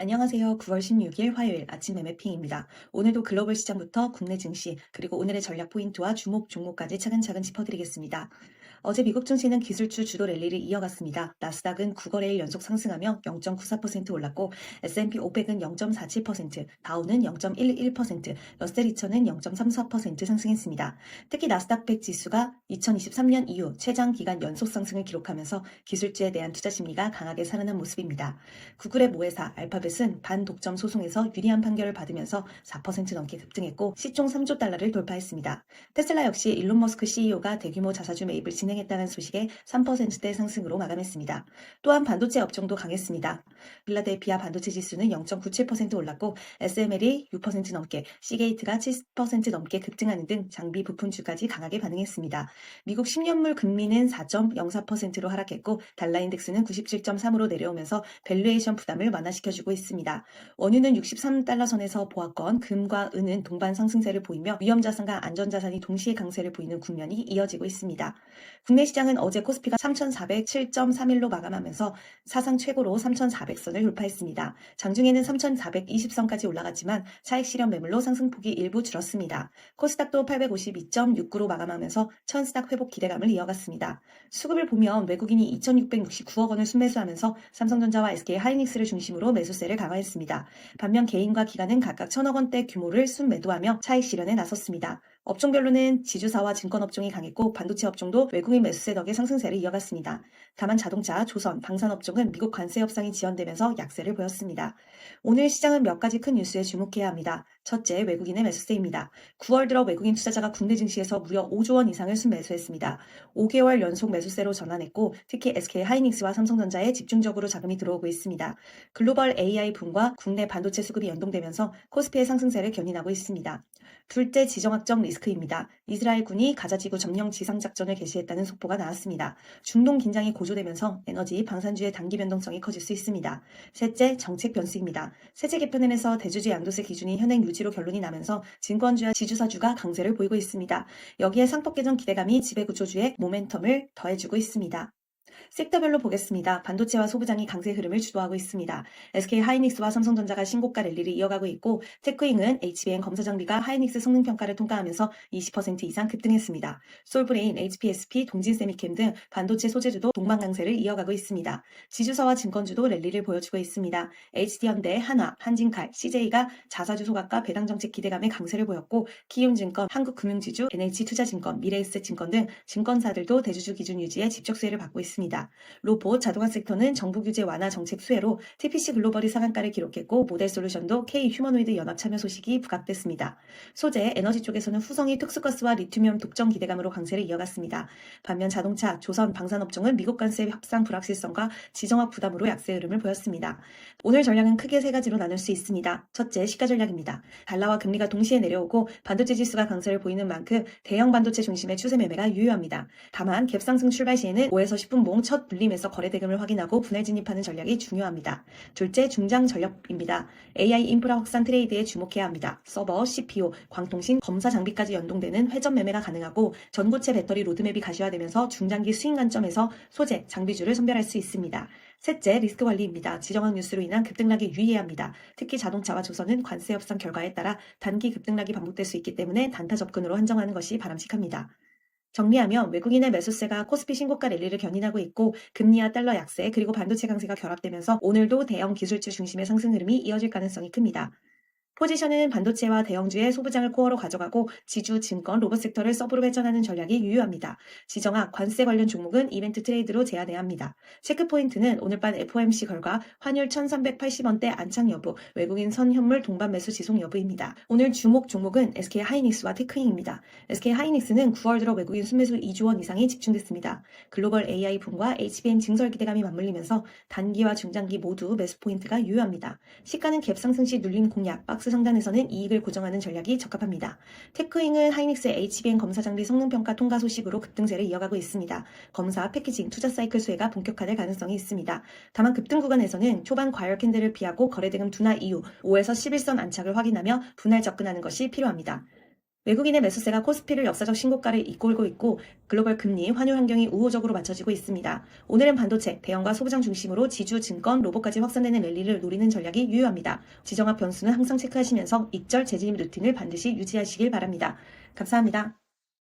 안녕하세요. 9월 16일 화요일 아침 매매핑입니다. 오늘도 글로벌 시장부터 국내 증시, 그리고 오늘의 전략 포인트와 주목 종목까지 차근차근 짚어드리겠습니다. 어제 미국 증시는 기술주 주도 랠리를 이어갔습니다. 나스닥은 9거래일 연속 상승하며 0.94% 올랐고 S&P 500은 0.47%, 다우는 0.11%, 러셀 2000은 0.34% 상승했습니다. 특히 나스닥 100 지수가 2023년 이후 최장 기간 연속 상승을 기록하면서 기술주에 대한 투자 심리가 강하게 살아난 모습입니다. 구글의 모회사 알파벳은 반독점 소송에서 유리한 판결을 받으면서 4% 넘게 급등했고 시총 3조 달러를 돌파했습니다. 테슬라 역시 일론 머스크 CEO가 대규모 자사주 매입을 진행했다는 소식에 3%대 상승으로 마감했습니다. 또한 반도체 업종도 강했습니다. 필라델피아 반도체 지수는 0.97% 올랐고 SML이 6% 넘게, 시게이트가 7% 넘게 급등하는 등 장비 부품주까지 강하게 반응했습니다. 미국 10년물 금리는 4.04%로 하락했고 달러 인덱스는 97.3으로 내려오면서 밸류에이션 부담을 완화시켜주고 있습니다. 원유는 63달러 선에서 보합권, 금과 은은 동반 상승세를 보이며 위험자산과 안전자산이 동시에 강세를 보이는 국면이 이어지고 있습니다. 국내 시장은 어제 코스피가 3,407.31로 마감하면서 사상 최고로 3,400선을 돌파했습니다. 장중에는 3,420선까지 올라갔지만 차익 실현 매물로 상승폭이 일부 줄었습니다. 코스닥도 852.69로 마감하면서 천스닥 회복 기대감을 이어갔습니다. 수급을 보면 외국인이 2,669억 원을 순매수하면서 삼성전자와 SK하이닉스를 중심으로 매수세를 강화했습니다. 반면 개인과 기관은 각각 1,000억 원대 규모를 순매도하며 차익 실현에 나섰습니다. 업종별로는 지주사와 증권업종이 강했고 반도체 업종도 외국인 매수세 덕에 상승세를 이어갔습니다. 다만 자동차, 조선, 방산업종은 미국 관세 협상이 지연되면서 약세를 보였습니다. 오늘 시장은 몇 가지 큰 뉴스에 주목해야 합니다. 첫째, 외국인의 매수세입니다. 9월 들어 외국인 투자자가 국내 증시에서 무려 5조 원 이상을 순매수했습니다. 5개월 연속 매수세로 전환했고 특히 SK하이닉스와 삼성전자에 집중적으로 자금이 들어오고 있습니다. 글로벌 AI 붐과 국내 반도체 수급이 연동되면서 코스피의 상승세를 견인하고 있습니다. 둘째, 지정학적 리스크입니다. 이스라엘군이 가자지구 점령 지상작전을 개시했다는 속보가 나왔습니다. 중동 긴장이 고조되면서 에너지, 방산주의 단기 변동성이 커질 수 있습니다. 셋째, 정책 변수입니다. 세제 개편안에서 대주주 양도세 기준이 현행 유지로 결론이 나면서 증권주와 지주사주가 강세를 보이고 있습니다. 여기에 상법 개정 기대감이 지배구조주의 모멘텀을 더해주고 있습니다. 섹터별로 보겠습니다. 반도체와 소부장이 강세 흐름을 주도하고 있습니다. SK하이닉스와 삼성전자가 신고가 랠리를 이어가고 있고 테크잉은 HBM 검사 장비가 하이닉스 성능 평가를 통과하면서 20% 이상 급등했습니다. 솔브레인, HPSP, 동진세미캠 등 반도체 소재주도 동반 강세를 이어가고 있습니다. 지주사와 증권주도 랠리를 보여주고 있습니다. HD현대, 한화, 한진칼, CJ가 자사주 소각과 배당 정책 기대감에 강세를 보였고 키움증권, 한국금융지주, NH투자증권, 미래에셋증권 등 증권사들도 대주주 기준 유지에 집적수혜를 받고 있습니다. 로봇, 자동화 섹터는 정부 규제 완화 정책 수혜로 TPC 글로벌이 상한가를 기록했고 모델솔루션도 K휴머노이드 연합 참여 소식이 부각됐습니다. 소재, 에너지 쪽에서는 후성이 특수가스와 리튬이온 독점 기대감으로 강세를 이어갔습니다. 반면 자동차, 조선, 방산업종은 미국 관세 협상 불확실성과 지정학 부담으로 약세 흐름을 보였습니다. 오늘 전략은 크게 세 가지로 나눌 수 있습니다. 첫째, 시가 전략입니다. 달러와 금리가 동시에 내려오고 반도체 지수가 강세를 보이는 만큼 대형 반도체 중심의 추세 매매가 유효합니다. 다만 갭상승 출발 시에는 5에서 10분 몽 첫 눌림에서 거래 대금을 확인하고 분할 진입하는 전략이 중요합니다. 둘째, 중장 전략입니다. AI 인프라 확산 트레이드에 주목해야 합니다. 서버, CPU, 광통신, 검사 장비까지 연동되는 회전 매매가 가능하고 전고체 배터리 로드맵이 가시화되면서 중장기 수익 관점에서 소재, 장비주를 선별할 수 있습니다. 셋째, 리스크 관리입니다. 지정학 뉴스로 인한 급등락에 유의해야 합니다. 특히 자동차와 조선은 관세 협상 결과에 따라 단기 급등락이 반복될 수 있기 때문에 단타 접근으로 한정하는 것이 바람직합니다. 정리하면 외국인의 매수세가 코스피 신고가 랠리를 견인하고 있고 금리와 달러 약세 그리고 반도체 강세가 결합되면서 오늘도 대형 기술주 중심의 상승 흐름이 이어질 가능성이 큽니다. 포지션은 반도체와 대형주의 소부장을 코어로 가져가고 지주, 증권, 로봇 섹터를 서브로 회전하는 전략이 유효합니다. 지정학, 관세 관련 종목은 이벤트 트레이드로 제한해야 합니다. 체크포인트는 오늘 밤 FOMC 결과 환율 1380원대 안착 여부, 외국인 선현물 동반 매수 지속 여부입니다. 오늘 주목 종목은 SK하이닉스와 테크잉입니다. SK하이닉스는 9월 들어 외국인 순매수 2조 원 이상이 집중됐습니다. 글로벌 AI 붐과 HBM 증설 기대감이 맞물리면서 단기와 중장기 모두 매수 포인트가 유효합니다. 시가는 갭 상승 시 눌림 공략, 박스 상단에서는 이익을 고정하는 전략이 적합합니다. 테크잉은 하이닉스 HBM 검사 장비 성능평가 통과 소식으로 급등세를 이어가고 있습니다. 검사, 패키징, 투자 사이클 수혜가 본격화될 가능성이 있습니다. 다만 급등 구간에서는 초반 과열 캔들을 피하고 거래대금 둔화 이후 5에서 11선 안착을 확인하며 분할 접근하는 것이 필요합니다. 외국인의 매수세가 코스피를 역사적 신고가를 이끌고 있고 글로벌 금리, 환율 환경이 우호적으로 맞춰지고 있습니다. 오늘은 반도체, 대형과 소부장 중심으로 지주, 증권, 로봇까지 확산되는 랠리를 노리는 전략이 유효합니다. 지정학 변수는 항상 체크하시면서 익절 재진입 루틴을 반드시 유지하시길 바랍니다. 감사합니다.